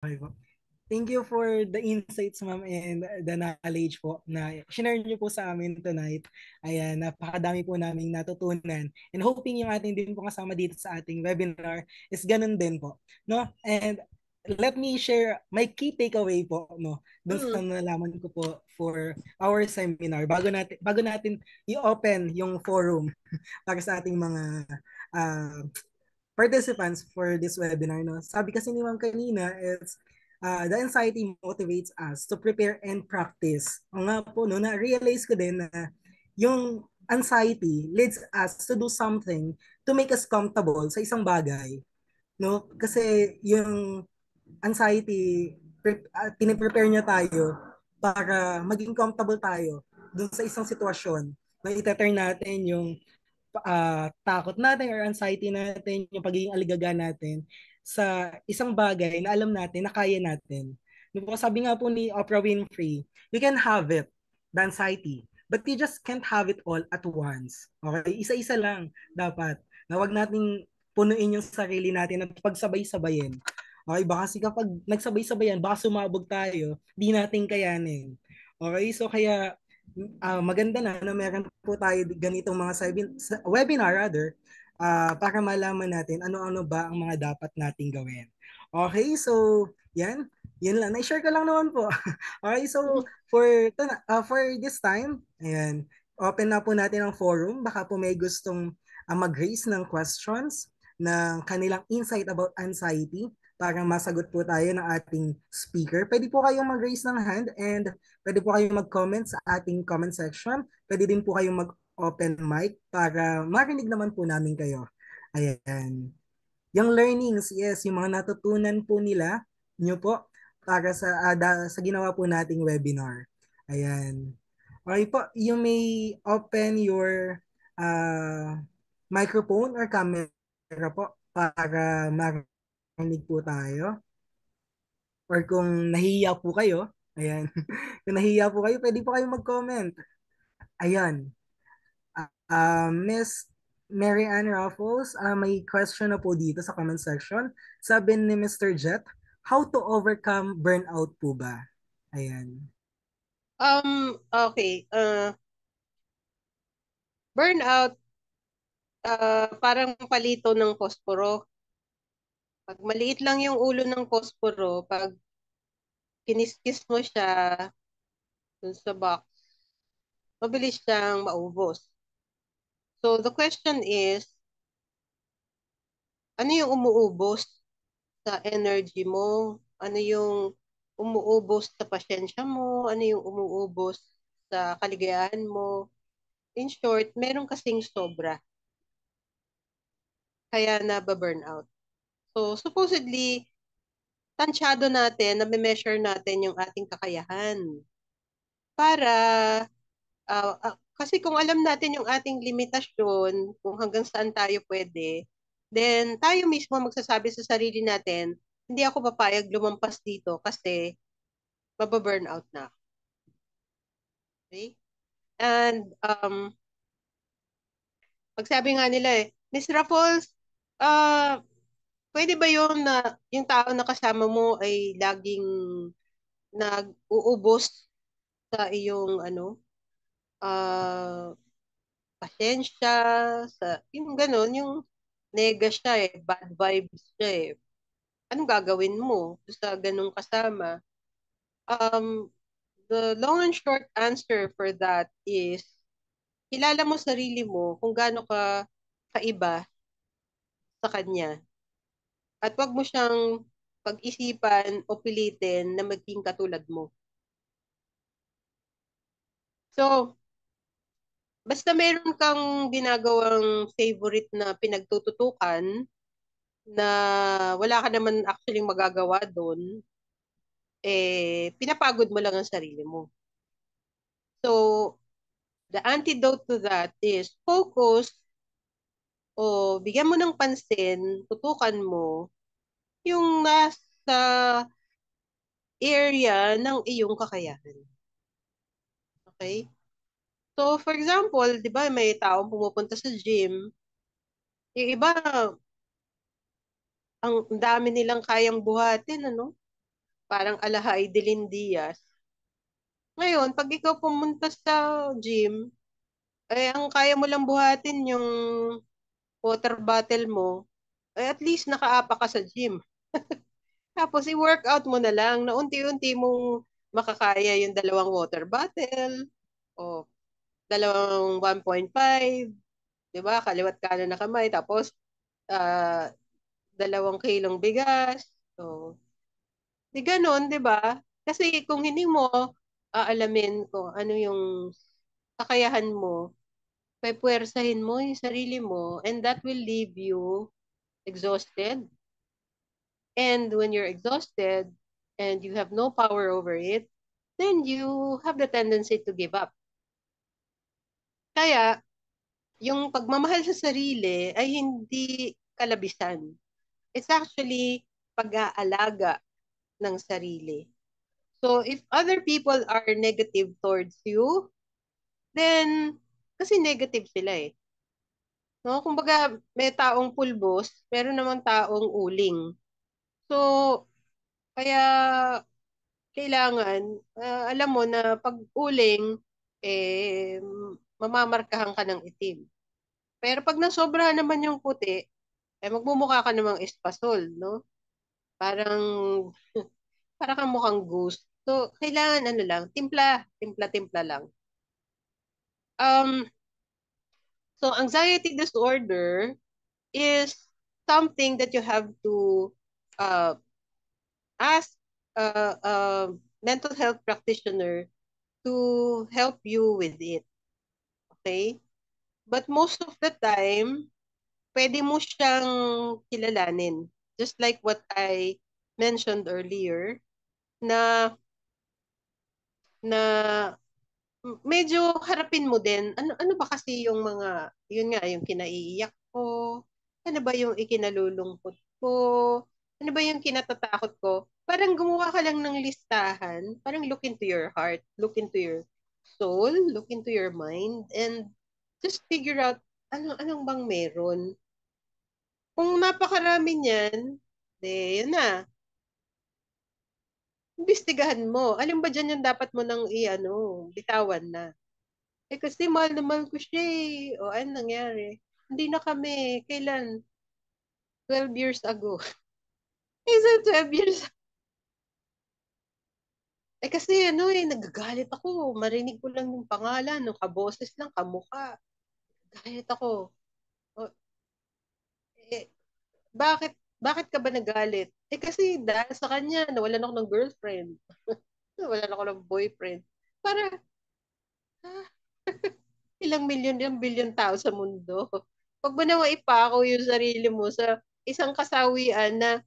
Okay po. Thank you for the insights, ma'am, and the knowledge po na share niyo po sa amin tonight. Ayan, napakadami po naming natutunan. And hoping yung ating din po kasama dito sa ating webinar is ganun din po. No? And let me share my key takeaway po, no, dun sa Mm. nalaman ko po for our seminar bago natin i-open yung forum para sa ating mga uh, participants for this webinar. No? Sabi kasi ni ma'am kanina, the anxiety motivates us to prepare and practice. O nga po, no, na-realize ko din na yung anxiety leads us to do something to make us comfortable sa isang bagay. No? Kasi yung anxiety, piniprepare niya tayo para maging comfortable tayo dun sa isang sitwasyon na itaturn natin yung takot natin or anxiety natin, yung pagiging aligaga natin sa isang bagay na alam natin na kaya natin. Sabi nga po ni Oprah Winfrey, you can have it, the anxiety, but you just can't have it all at once. Okay? Isa-isa lang dapat. Na wag nating punuin yung sarili natin at pagsabay-sabayin. Okay, baka kasi kapag nagsabay-sabayan, baka sumabog tayo, di natin kayanin. Okay, so kaya maganda na meron po tayo ganitong mga webinar rather, para malaman natin ano-ano ba ang mga dapat nating gawin. Okay, so yan, yun lang. Na-share ko lang naman po. Okay, so for this time, ayan, open na po natin ang forum. Baka po may gustong mag-raise ng questions ng kanilang insight about anxiety para masagot po tayo ng ating speaker. Pwede po kayong mag-raise ng hand and pwede po kayong mag-comment sa ating comment section. Pwede din po kayong mag-open mic para marinig naman po namin kayo. Ayan. Yung learnings, yes, yung mga natutunan po nyo po para sa ginawa po nating webinar. Ayan. Okay po, you may open your uh, microphone or camera po para marinig po tayo. Or kung nahihiya po kayo, ayan. Kung nahihiya po kayo, pwede po kayong mag-comment. Ayan. Miss Mary Ann Raffles, may question na po dito sa comment section. Sabi ni Mr. Jet, how to overcome burnout po ba? Ayan. Okay. Burnout, parang palito ng posporo. Pag maliit lang yung ulo ng posporo, pag kiniskis mo siya dun sa box, mabilis siyang maubos. So the question is, ano yung umuubos sa energy mo? Ano yung umuubos sa pasyensya mo? Ano yung umuubos sa kaligayahan mo? In short, meron kasing sobra, kaya na-burnout. So supposedly, tansyado natin, na-measure natin yung ating kakayahan para kasi kung alam natin yung ating limitasyon, kung hanggang saan tayo pwede, then tayo mismo magsasabi sa sarili natin, hindi ako papayag lumampas dito kasi mababurnout na ako. Okay? And pagsabi nga nila Miss Raffles, uh, pwede ba yun na yung tao na kasama mo ay laging nag-uubos sa iyong uh, pasensya, yung gano'n, yung nega siya bad vibes siya Anong gagawin mo sa ganung kasama? Um, the long and short answer for that is, kilala mo sarili mo kung gaano ka kaiba sa kanya. At wag mo siyang pag-isipan o pilitin na maging katulad mo. So, basta meron kang ginagawang favorite na pinagtututukan na wala ka naman actually magagawa doon, pinapagod mo lang ang sarili mo. So, the antidote to that is focus o bigyan mo ng pansin, tutukan mo yung nasa area ng iyong kakayahan. Okay? So, for example, di ba may taong pumupunta sa gym, yung iba, ang dami nilang kayang buhatin, ano? parang alahay Diaz. Ngayon, pag ikaw pumunta sa gym, eh, ang kaya mo lang buhatin yung water bottle mo, eh, at least nakaapa ka sa gym. Tapos, i-workout mo na lang na unti-unti mong makakaya yung 2 water bottle o dalawang 1.5, di ba? Kaliwat kanan na kamay. Tapos, 2 kilong bigas. So, di ganun, di ba? Kasi kung hindi mo aalamin kung ano yung kakayahan mo, pwedsahin mo yung sarili mo, and that will leave you exhausted. And when you're exhausted and you have no power over it, then you have the tendency to give up. Kaya, yung pagmamahal sa sarili ay hindi kalabisan. It's actually pag-aalaga ng sarili. So, if other people are negative towards you, then, kasi negative sila eh. No? Kumbaga, may taong pulbos, meron namang taong uling. So, kaya kailangan, alam mo na pag uling, eh, mamamarkahan ka ng itim. Pero pag nasobrahan naman yung puti, eh, magmumukha ka namang espasol, no? Parang, parang kang mukhang ghost. So, kailangan ano lang, timpla, timpla-timpla lang. Um, so, anxiety disorder is something that you have to uh, ask a mental health practitioner to help you with it. Okay? But most of the time, pwede mo siyang kilalanin. Just like what I mentioned earlier, na na medyo harapin mo din, ano ba kasi yung mga, yun nga, yung kinaiiyak ko, ano ba yung ikinalulungkot ko, ano ba yung kinatatakot ko, parang gumawa ka lang ng listahan, parang look into your heart, look into your soul, look into your mind, and just figure out, anong bang meron. Kung napakarami niyan, yun na, imbestigahan mo. Alin ba dyan yung dapat mo nang bitawan na. Eh kasi mahal na mahal ko siya eh. O ano nangyari? Hindi na kami. Kailan? 12 years ago. Isa 12 years. Eh kasi nagagalit ako. Marinig ko lang yung pangalan, no, kaboses lang, kamukha. Galit ako. O, eh, bakit ka ba nagalit? Eh kasi dahil sa kanya, nawalan ako ng girlfriend. Nawalan ako ng boyfriend. Para, ah, ilang milyon, ilang bilyon tao sa mundo. Pag mo naman ipako yung sarili mo sa isang kasawian na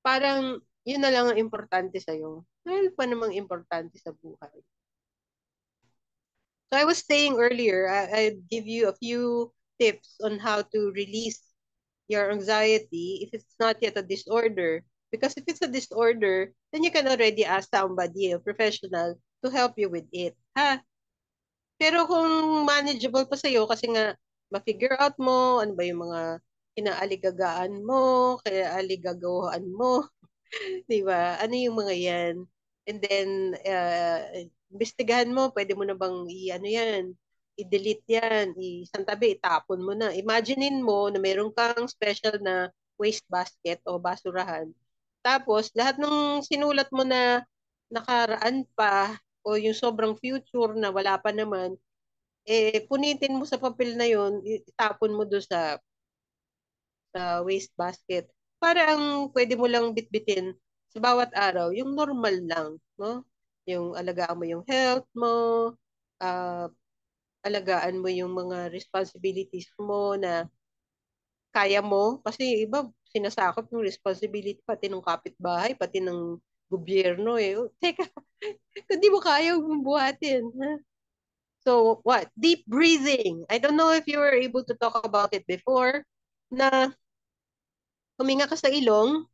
parang yun na lang ang importante sa'yo. Ano pa namang importante sa buhay? So I was saying earlier, I'd give you a few tips on how to release your anxiety if it's not yet a disorder. Because if it's a disorder, then you can already ask somebody, a professional, to help you with it. Ha? Pero kung manageable pa sa'yo, kasi nga, ma-figure out mo, ano ba yung mga inaaligagaan mo, kaya aligagawan mo, di ba? Ano yung mga yan? And then, imbestigahan mo, pwede mo na bang yan, i-delete yan, isang tabi, itapon mo na. Imaginein mo na meron kang special na waste basket o basurahan. Tapos, lahat ng sinulat mo na nakaraan pa o yung sobrang future na wala pa naman, eh, punitin mo sa papel na yon, itapon mo doon sa waste basket. Para ang pwede mo lang bitbitin sa bawat araw, yung normal lang, no? Yung alagaan mo yung health mo, uh, alagaan mo yung mga responsibilities mo na kaya mo. Kasi iba, sinasakop yung responsibility pati ng kapitbahay, pati ng gobyerno eh. Oh, teka, kung di mo kaya, huwag mong buhatin. Ha? So, what? Deep breathing. I don't know if you were able to talk about it before, na huminga ka sa ilong,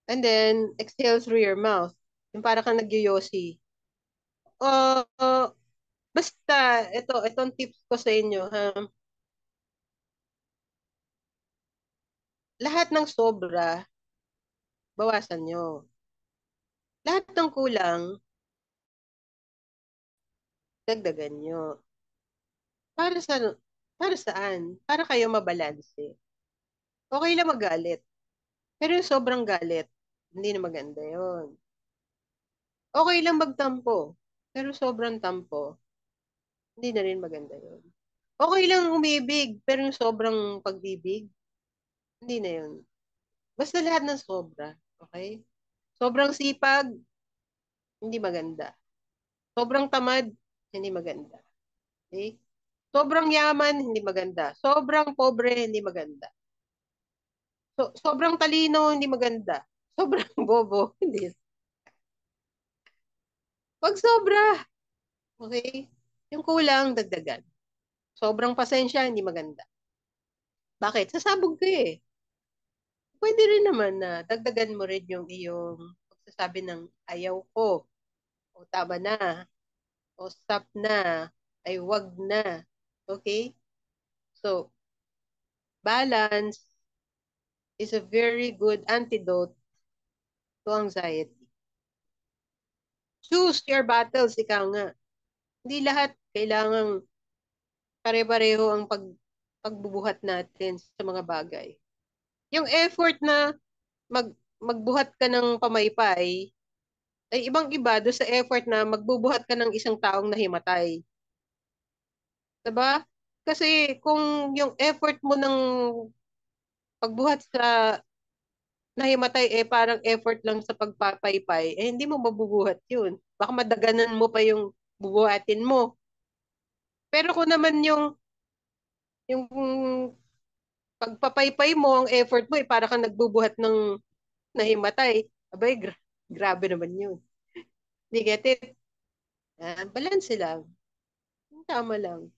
and then exhale through your mouth. Yung para kang nagyoyosi. Uh, basta, itong tips ko sa inyo, ha? Lahat ng sobra, bawasan nyo. Lahat ng kulang, dagdagan nyo. Para sa, para saan? Para kayo mabalanse. Okay lang magalit. Pero yung sobrang galit, hindi na maganda yon. Okay lang magtampo. Pero sobrang tampo, hindi na rin maganda yon. Okay lang umibig, pero yung sobrang pag-ibig, hindi na yun. Basta lahat ng sobra. Okay? Sobrang sipag, hindi maganda. Sobrang tamad, hindi maganda. Okay? Sobrang yaman, hindi maganda. Sobrang pobre, hindi maganda. Sobrang talino, hindi maganda. Sobrang bobo, hindi. Pag sobra, okay? Yung kulang, dagdagan. Sobrang pasensya, hindi maganda. Bakit? Sasabog ka eh. Pwede rin naman na dagdagan mo rin yung iyong pagsasabi ng ayaw ko, o tama na, o stop na, ay wag na. Okay? So, balance is a very good antidote to anxiety. Choose your battles, ikaw nga. Hindi lahat kailangang pare-pareho ang pagbubuhat natin sa mga bagay. Yung effort na magbuhat ka ng pamaypay, ay ibang-iba do sa effort na magbubuhat ka ng isang taong nahimatay. Diba? Kasi kung yung effort mo ng pagbuhat sa nahimatay parang effort lang sa pagpapaypay, hindi mo mabubuhat yun. Baka madaganan mo pa yung bubuhatin mo. Pero kung naman yung pagpapaypay mo, ang effort mo para kang nagbubuhat ng nahimatay, abay, grabe naman yun. Di get it? Balance lang. Tama lang.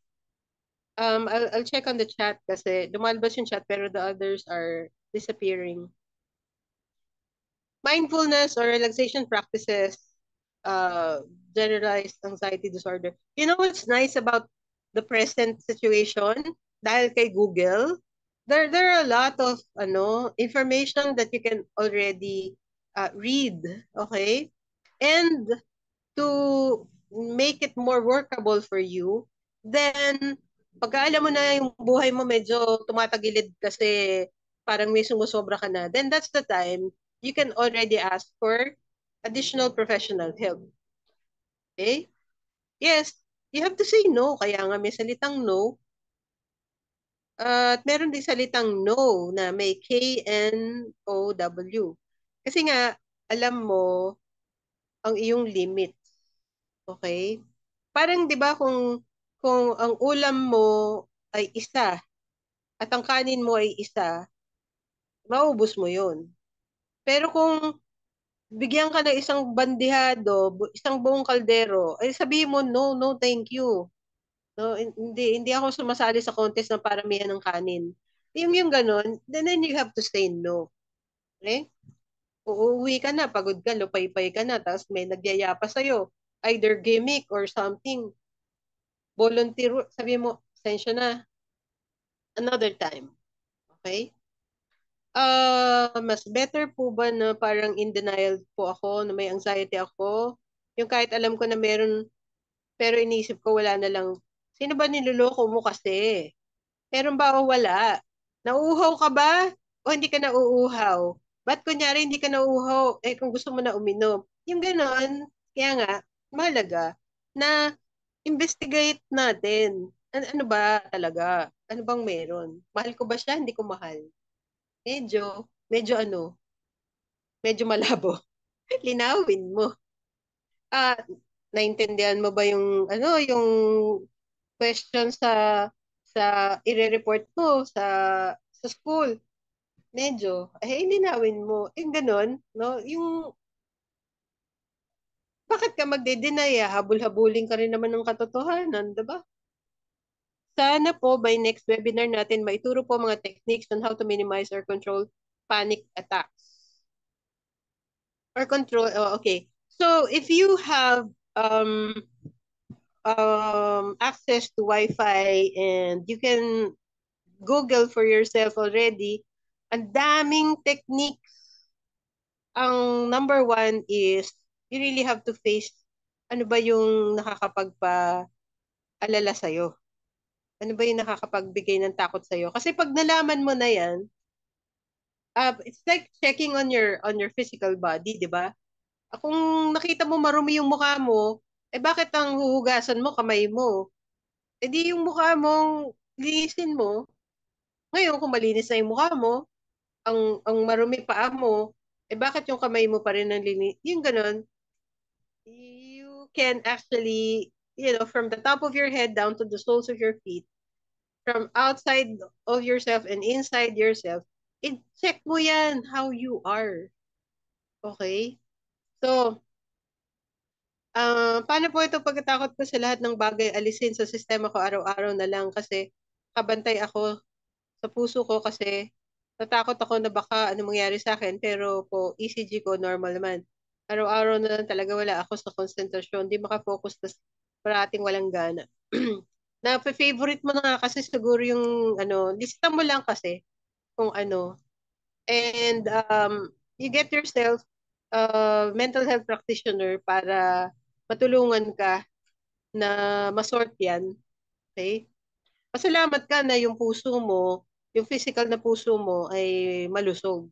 I'll check on the chat kasi lumalabas yung chat pero the others are disappearing. Mindfulness or relaxation practices, generalized anxiety disorder. You know what's nice about the present situation? Dahil kay Google, there are a lot of information that you can already read, okay? And to make it more workable for you, then pagka alam mo na yung buhay mo medyo tumatagilid kasi parang may sumusobra ka na, then that's the time you can already ask for additional professional help. Okay? Yes, you have to say no. Kaya nga may salitang no. At meron din salitang no na may K-N-O-W. Kasi nga, alam mo ang iyong limit. Okay? Parang 'di ba kung ang ulam mo ay isa at ang kanin mo ay isa, maubos mo 'yun. Pero kung bigyan ka ng isang bandihado, isang buong kaldero, ay sabihin mo no, no, thank you. No, hindi ako sumasali sa contest ng paramihan ng kanin. Yung ganun, then you have to say no. Okay? Uuwi ka na, pagod ka, lupay-pay ka na, tapos may nagyaya pa sa'yo. Either gimmick or something. Volunteer, sabi mo, sensya na, another time. Okay? Mas better po ba na parang in denial po ako, na may anxiety ako? Yung kahit alam ko na meron, pero inisip ko wala na lang. Sino ba niloloko mo kasi? Meron ba o wala? Nauuhaw ka ba? O hindi ka nauuhaw? Ba't kunyari hindi ka nauuhaw? Kung gusto mo na uminom. Yung ganon, kaya nga, mahalaga na investigate natin. Ano ba talaga? Ano bang meron? Mahal ko ba siya? Hindi ko mahal. Medyo medyo malabo. Linawin mo. Ah, naintindihan mo ba yung question sa ire-report mo sa school? Medyo, linawin mo. Ganon, no? Bakit ka magde-deny? Habol-habulin ka rin naman ng katotohanan, diba? Sana po by next webinar natin maituro po mga techniques on how to minimize or control panic attacks. Or control, okay. So if you have access to Wi-Fi and you can Google for yourself already, ang daming techniques ang number one is you really have to face ano ba yung nakakapagpa-alala sa'yo. Ano ba yung nakakapagbigay ng takot sa'yo? Kasi pag nalaman mo na yan, it's like checking on your physical body, di ba? Kung nakita mo marumi yung mukha mo, eh bakit ang huhugasan mo kamay mo? Eh di yung mukha mong linisin mo. Ngayon, kung malinis na yung mukha mo, ang marumi paa mo, eh bakit yung kamay mo pa rin ang linis? Yung ganun, you can actually, from the top of your head down to the soles of your feet, from outside of yourself and inside yourself, check mo yan how you are. Okay? So, paano po ito pagkatakot ko sa lahat ng bagay alisin sa sistema ko araw-araw na lang kasi kabantay ako sa puso ko kasi natakot ako na baka ano mangyari sa akin pero po ECG ko normal naman. Araw-araw na lang talaga wala ako sa konsentrasyon, di makafocus na parating walang gana. Na favorite mo na nga kasi siguro yung ano, lista mo lang kasi kung ano. And you get yourself mental health practitioner para matulungan ka na masort yan. Okay? Pasalamat ka na yung puso mo, yung physical na puso mo ay malusog.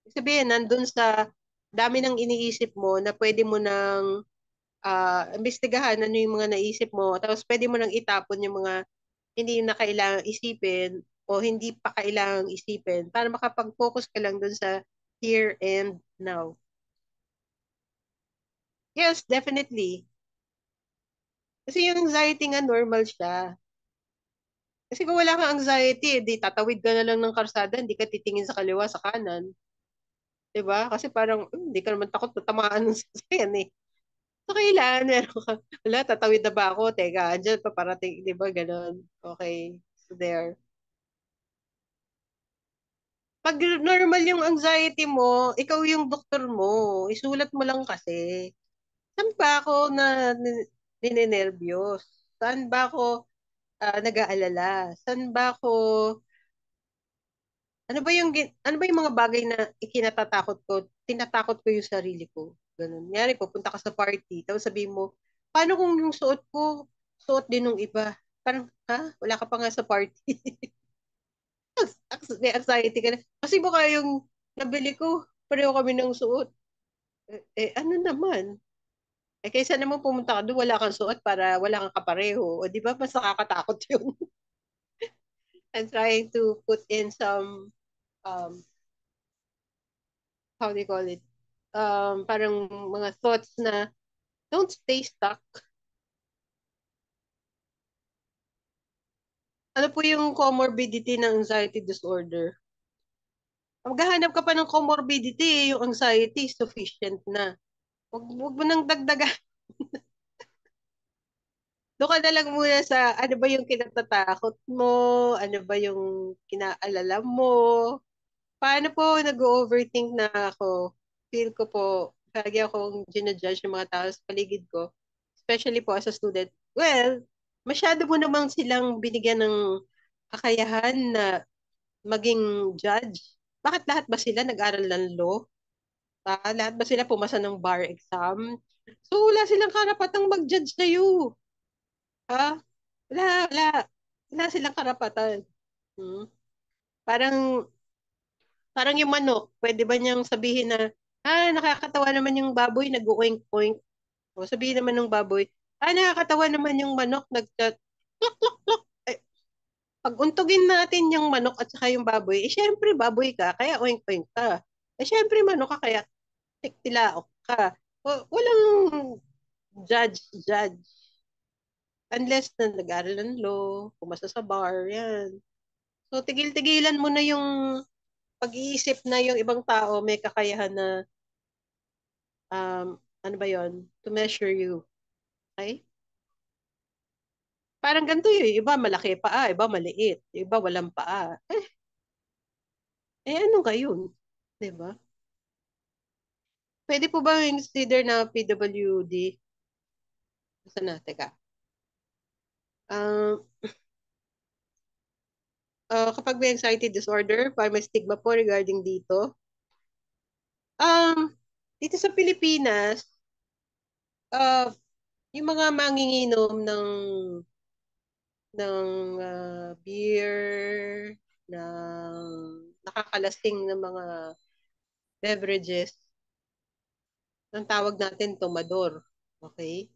Ibig sabihin, nandun sa dami ng iniisip mo na pwede mo nang imbestigahan ano yung mga naisip mo, tapos pwede mo nang itapon yung mga hindi na kailangang isipin o hindi pa kailangang isipin para makapag-focus ka lang dun sa here and now. Yes, definitely. Kasi yung anxiety nga normal siya. Kasi kung wala kang anxiety, di tatawid ka na lang ng karsada, hindi ka titingin sa kaliwa, sa kanan. 'Di ba? Kasi parang hindi ka naman takot na tamaan ng sasakyan eh. So kailangan meron ka, wala, tatawid na ba ako? Teka, andyan pa parating, 'di ba? Ganon. Okay. So there. Pag normal yung anxiety mo, ikaw yung doktor mo. Isulat mo lang kasi. Saan ba ako na ninenervyos? Saan ba ako nag-aalala? Saan ba ako ano ba yung mga bagay na ikinatatakot ko? Tinatakot ko yung sarili ko. Ganun. Nyari, pupunta ka sa party, tapos sabihin mo, paano kung yung suot ko, suot din ng iba? Parang, ha? Wala ka pa nga sa party. May anxiety ka na. Kasi baka yung nabili ko, pareho kami ng suot. Ano naman? Kaysa naman pumunta ka doon, wala kang suot para wala kang kapareho. O di ba, mas nakakatakot yun. I'm trying to put in some, um, how do you call it? Parang mga thoughts na don't stay stuck. Ano po yung comorbidity ng anxiety disorder? Maghahanap ka pa ng comorbidity, yung anxiety, sufficient na. Wag mo nang dagdagan. Doon ka na lang muna sa ano ba yung kinatatakot mo, ano ba yung kinaalala mo. Paano po nag-overthink na ako? Feel ko po, lagi akong ginajudge ng mga tao sa paligid ko, especially po as a student. Well, masyado mo namang silang binigyan ng kakayahan na maging judge. Bakit lahat ba sila nag-aral ng law? Lahat ba sila pumasa ng bar exam? So, wala silang karapatang mag-judge sa'yo. Ha? Wala, wala. Wala silang karapatan. Hmm? Parang, parang yung manok, pwede ba niyang sabihin na, nakakatawa naman yung baboy, nag-oink-oink. O sabihin naman ng baboy, nakakatawa naman yung manok, klok. Pag untugin natin yung manok at saka yung baboy, syempre baboy ka, kaya oink-oink ka. Syempre manok ka, kaya tiktilaok ka. Walang judge. Unless na nag-aral ng law, pumasa sa bar, yan. So, tigil-tigilan mo na yung pag-iisip na yung ibang tao may kakayahan na, ano ba yon to measure you. Okay? Parang ganito yun. Iba malaki paa, iba maliit. Iba walang paa. Ano gayon? Diba? Pwede po ba consider na PWD? Basta na, teka. Um, kapag may anxiety disorder, parang may stigma po regarding dito. Dito sa Pilipinas, uh, yung mga manginginom ng beer, ng nakakalasing ng mga beverages, ang tawag natin tomador. Okay?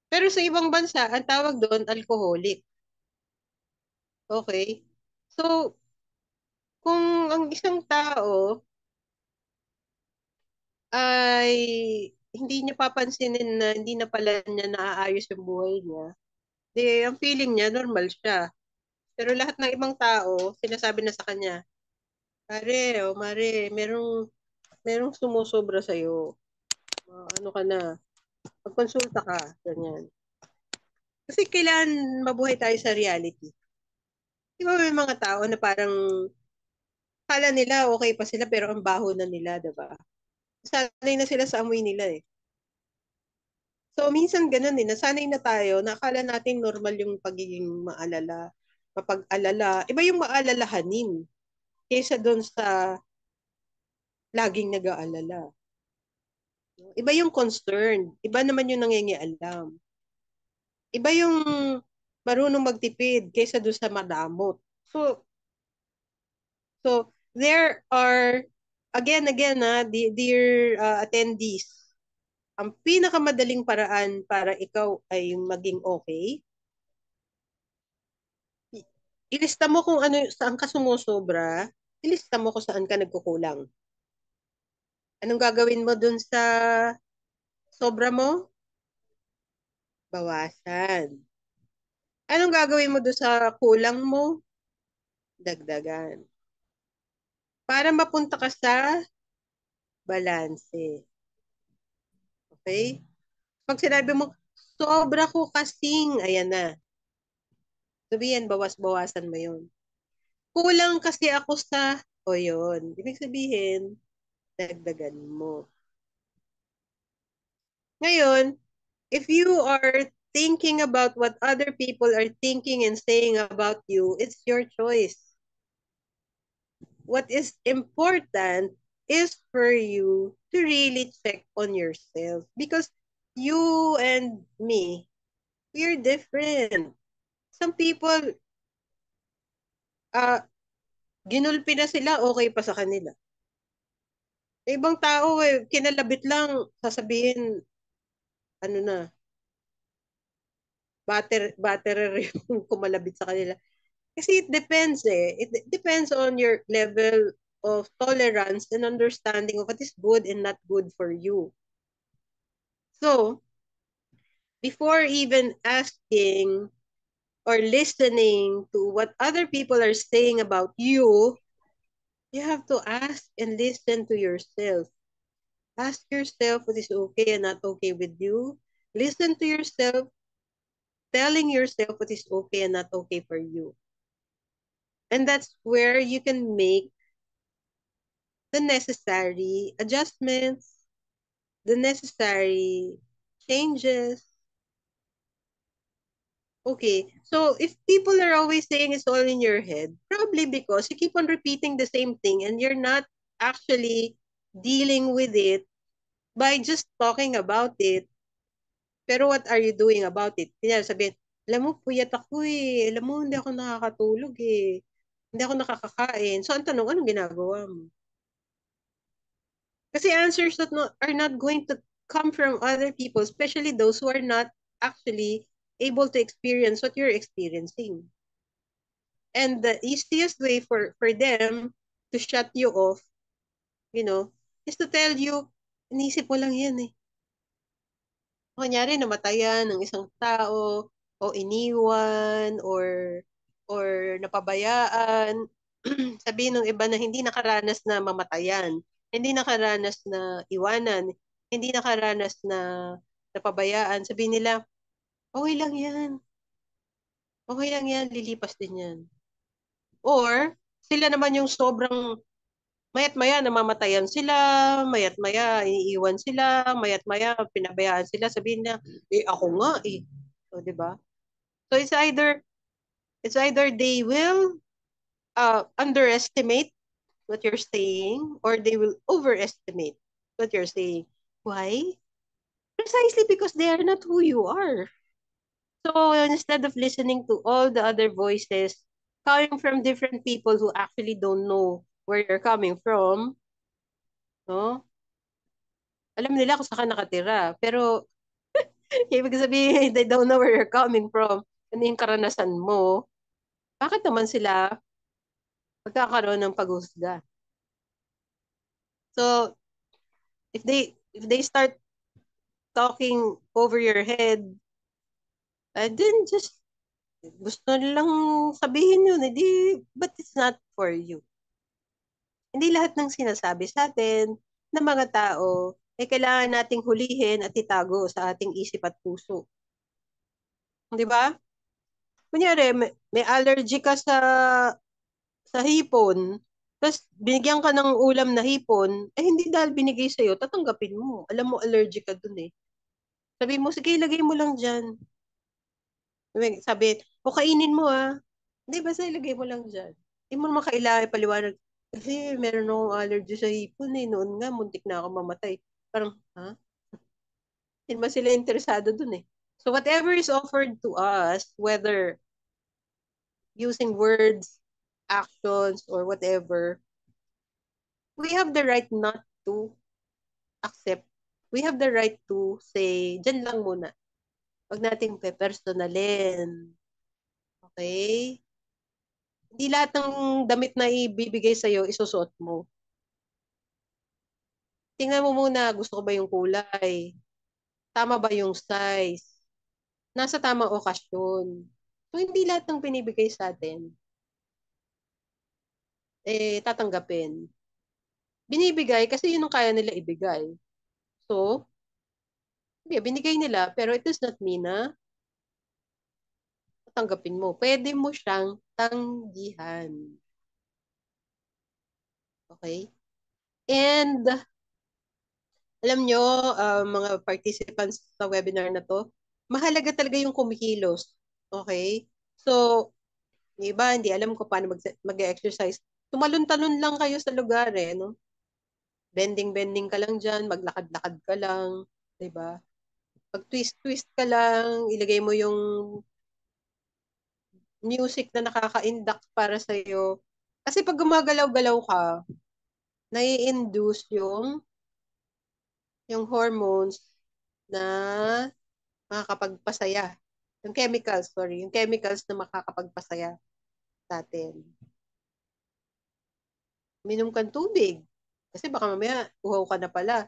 Pero sa ibang bansa, ang tawag doon alcoholic. Okay? So, kung ang isang tao ay hindi niya papansinin na hindi na pala niya naaayos yung buhay niya, di ang feeling niya normal siya. Pero lahat ng ibang tao, sinasabi na sa kanya, pare, o mare, merong sumusobra sa'yo. Ano ka na, magkonsulta ka, ganyan. Kasi kailan mabuhay tayo sa reality. Di ba may mga tao na parang kala nila okay pa sila pero ang baho na nila, di ba? Sanay na sila sa amoy nila eh. So, minsan ganun eh, nasanay na tayo, nakala natin normal yung pagiging maalala, mapag-alala. Iba yung maalalahanin kaysa doon sa laging nag-aalala. Iba yung concern, iba naman yung nangingialam. Iba yung marunong magtipid kaysa doon sa madamot. So there are, again, dear attendees, ang pinakamadaling paraan para ikaw ay maging okay, ilista mo kung ano, saan ka sumusobra, ilista mo kung saan ka nagkukulang. Anong gagawin mo dun sa sobra mo? Bawasan. Anong gagawin mo dun sa kulang mo? Dagdagan. Para mapunta ka sa balanse. Okay? Pag sinabi mo, sobra ko kasing, ayan na. Sabihin, bawas-bawasan mo yun. Kulang kasi ako sa, o yun. Ibig sabihin, dagdagan mo. Ngayon, if you are thinking about what other people are thinking and saying about you, it's your choice. What is important is for you to really check on yourself because you and me, we're different. Some people, uh, ginulpi na sila, okay pa sa kanila. Ibang tao, kinalabit lang, sasabihin, ano na, batterer yung kumalabit sa kanila. Kasi it depends eh. It depends on your level of tolerance and understanding of what is good and not good for you. So, before even asking or listening to what other people are saying about you have to ask and listen to yourself. Ask yourself what is okay and not okay with you. Listen to yourself, telling yourself what is okay and not okay for you. And that's where you can make the necessary adjustments, the necessary changes. Okay, so if people are always saying it's all in your head, probably because you keep on repeating the same thing and you're not actually dealing with it by just talking about it. Pero what are you doing about it? Kaya sabihin, alam mo, puyat ako eh. Alam mo, hindi ako nakakatulog eh. Hindi ako nakakakain. So, ang tanong, anong ginagawa mo? Kasi answers that are not going to come from other people, especially those who are not actually able to experience what you're experiencing. And the easiest way for them to shut you off, is to tell you, inisip mo lang yan eh. Kunyari, namatayan ng isang tao, o iniwan, or napabayaan. Sabihin ng iba na hindi nakaranas na mamatayan, hindi nakaranas na iwanan, hindi nakaranas na napabayaan. Sabihin nila, okay lang yan. Okay lang yan, lilipas din yan. Or, sila naman yung sobrang mayat-maya namamatayan sila, mayat-maya iniiwan sila, mayat-maya pinabayaan sila, sabihin na, ako nga eh. O, di ba? So it's either they will underestimate what you're saying, or they will overestimate what you're saying. Why? Precisely because they are not who you are. So instead of listening to all the other voices coming from different people who actually don't know where you're coming from, no? Alam nila kung saan ka nakatira, pero ibig sabihin, they don't know where you're coming from. Ano yung karanasan mo? Bakit naman sila magkakaroon ng paghusga? So, if they start talking over your head, then just gusto nilang sabihin yun, edi, but it's not for you. Hindi lahat ng sinasabi sa atin ng mga tao ay kailangan nating hulihin at itago sa ating isip at puso. Di ba? Kunyari, may allergy ka sa hipon, tapos binigyan ka ng ulam na hipon, eh hindi dahil binigay sa'yo, tatanggapin mo. Alam mo, allergic ka dun eh. Sabi mo, sige, ilagay mo lang dyan. Sabi, o kainin mo ah. Hindi, basta ilagay mo lang dyan. Hindi mo naman kailangan ipaliwanag. Kasi meron akong allergy sa hipon eh. Noon nga, muntik na ako mamatay. Parang, ha? Hindi ba sila interesado dun eh. So whatever is offered to us, whether using words, actions, or whatever, we have the right not to accept. We have the right to say, dyan lang muna. Huwag nating pe-personalin. Okay? Hindi lahat ng damit na ibibigay sa'yo, isusuot mo. Tingnan mo muna, gusto ko ba yung kulay? Tama ba yung size? Nasa tamang okasyon. So, hindi lahat ng binibigay sa atin, tatanggapin. Binibigay kasi yun ang kaya nila ibigay. So, binigay nila, pero it does not mean na tanggapin mo. Pwede mo siyang tanggihan. Okay? And, alam nyo, mga participants sa webinar na to, mahalaga talaga yung kumikilos. Okay? So, yung iba, hindi alam ko paano mag-exercise. Tumalon-talon lang kayo sa lugar eh, no? Bending-bending ka lang dyan, maglakad-lakad ka lang, di ba? Pag twist-twist ka lang, ilagay mo yung music na nakaka-induct para sa'yo. Kasi pag gumagalaw-galaw ka, nai-induce yung hormones na makakapagpasaya. Yung chemicals, sorry. Yung chemicals na makakapagpasaya sa atin. Minom kang tubig. Kasi baka mamaya, uhaw ka na pala.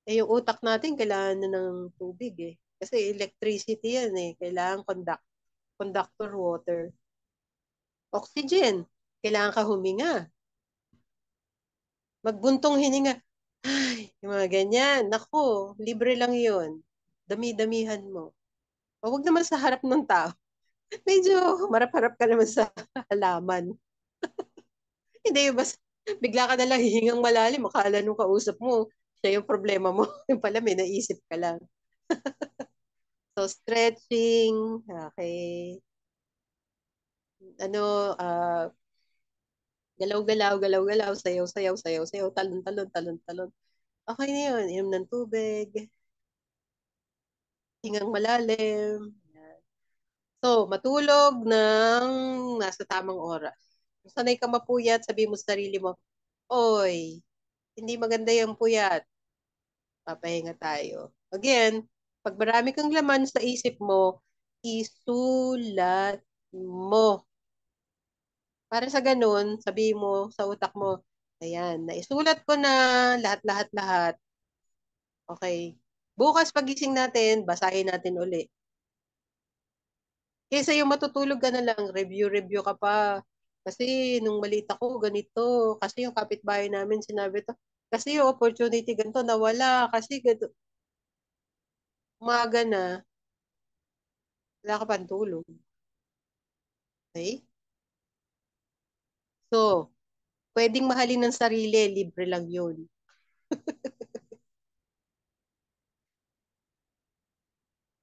Eh, yung utak natin, kailangan na ng tubig eh. Kasi electricity yan eh. Kailangan conductor water. Oxygen. Kailangan ka huminga. Magbuntong hininga. Ay, yung mga ganyan. Naku, libre lang yun. Dami-damihan mo. O, wag naman sa harap ng tao. Medyo marap-harap ka naman sa halaman. Hindi, basta bigla ka nalang hihingang malalim. Akala nung kausap mo, siya yung problema mo. Yung pala, may naisip ka lang. So, stretching. Okay. Ano, galaw-galaw, galaw-galaw, sayaw, sayaw, sayaw, sayaw, talon, talon, talon, talon. Okay na yun. Inom ng tubig. Hingang malalim. So, matulog ng nasa tamang oras. Kung sanay ka mapuyat, sabi mo sa sarili mo, oy, hindi maganda yung puyat. Papahinga tayo. Again, pag marami kang laman sa isip mo, isulat mo. Para sa ganun, sabi mo sa utak mo, ayan, naisulat ko na lahat-lahat-lahat. Okay. Bukas pagising natin, basahin natin uli. Kaysa yung matutulog ka na lang, review-review ka pa. Kasi nung malita ko, ganito. Kasi yung kapitbahay namin sinabi to. Kasi yung opportunity ganito nawala. Kasi ganito. Umaga na, wala ka pang tulog. Okay? So, pwedeng mahalin ng sarili, libre lang yun.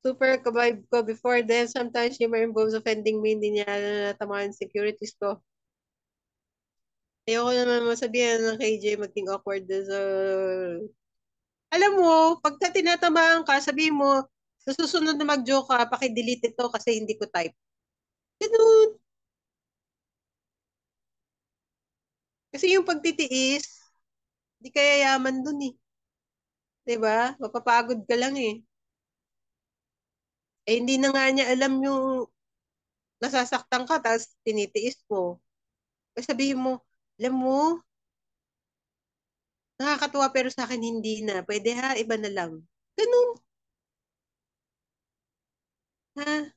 Super kabibe ko before then, sometimes she may involves offending me, hindi niya natamaan securities ko. Ayoko naman masabihan ng KJ maging awkward na sa... Alam mo, pagka tinatamaan ka, sabi mo, sa susunod na mag-joke ka, paki-delete ito kasi hindi ko type. Ganun. Kasi yung pagtitiis, di kaya yaman dun eh. 'Di ba? Mapapagod ka lang eh. Eh hindi na nga niya alam yung nasasaktan ka tapos tinitiis mo. Eh sabihin mo, alam mo, nakakatuwa pero sa akin hindi na. Pwede ha, iba na lang. Ganun ha.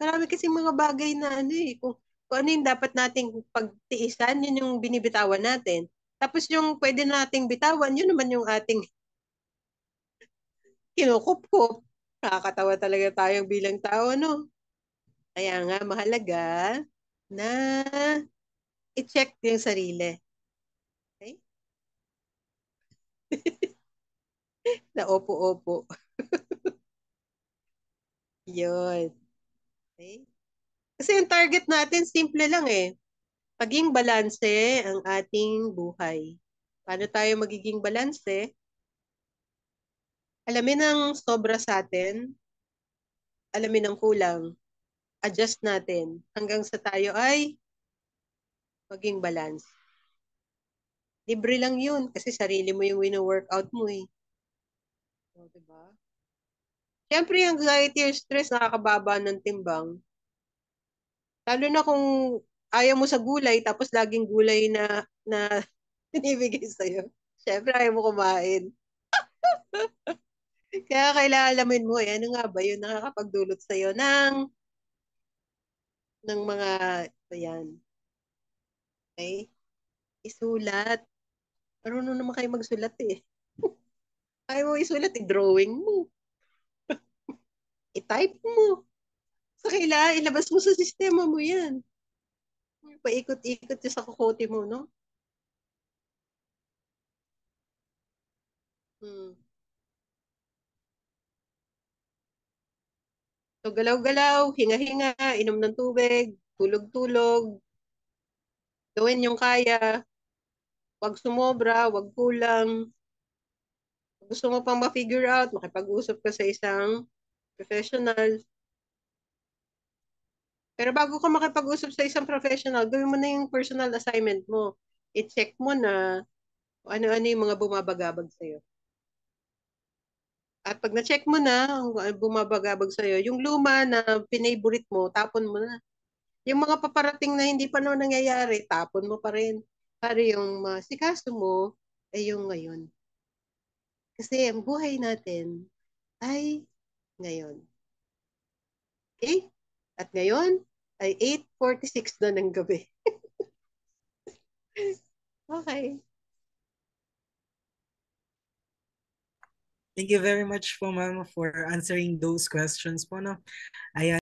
Marami kasi mga bagay na ano eh. Kung ano yung dapat nating pagtiisan, yun yung binibitawan natin. Tapos yung pwede nating bitawan, yun naman yung ating kinukup-kup. Nakakatawa talaga tayong bilang tao, no? Kaya nga, mahalaga na i-check yung sarili. Okay? Na opo-opo. Yun. Okay? Kasi yung target natin, simple lang eh. Maging balanse ang ating buhay. Paano tayo magiging balanse? Alamin ang sobra sa atin, alamin ang kulang, adjust natin hanggang sa tayo ay maging balance. Libre lang yun kasi sarili mo yung wino-workout mo eh. O, diba? Siyempre, yung anxiety or stress nakakababa ng timbang. Lalo na kung ayaw mo sa gulay, tapos laging gulay na binibigay sa'yo. Siyempre, ayaw mo kumain. Kaya kailangan alamin mo, ano nga ba yun nakakapagdulot sa'yo ng mga, ayan, okay? Isulat. Marunong naman kayo magsulat eh. Ayaw mo isulat, i-drawing mo, i-type mo. Sa kailangan, ilabas mo sa sistema mo yan. Paikot-ikot yung sa kukote mo, no? Hmm. So, galaw-galaw, hinga-hinga, inom ng tubig, tulog-tulog, gawin yung kaya, wag sumobra, wag kulang. Gusto mo pang ma-figure out, makipag-usap ka sa isang professional. Pero bago ka makipag-usap sa isang professional, gawin mo na yung personal assignment mo. I-check mo na kung ano-ano yung mga bumabagabag sa'yo. At pag na-check mo na ang bumabagabag sa'yo, yung luma na pinaborite mo, tapon mo na. Yung mga paparating na hindi pa naman nangyayari, tapon mo pa rin. Para yung masikaso mo ay yung ngayon. Kasi ang buhay natin ay ngayon. Okay? At ngayon ay 8:46 na ng gabi. Okay. Thank you very much po, ma'am, for answering those questions po, no? Ayan.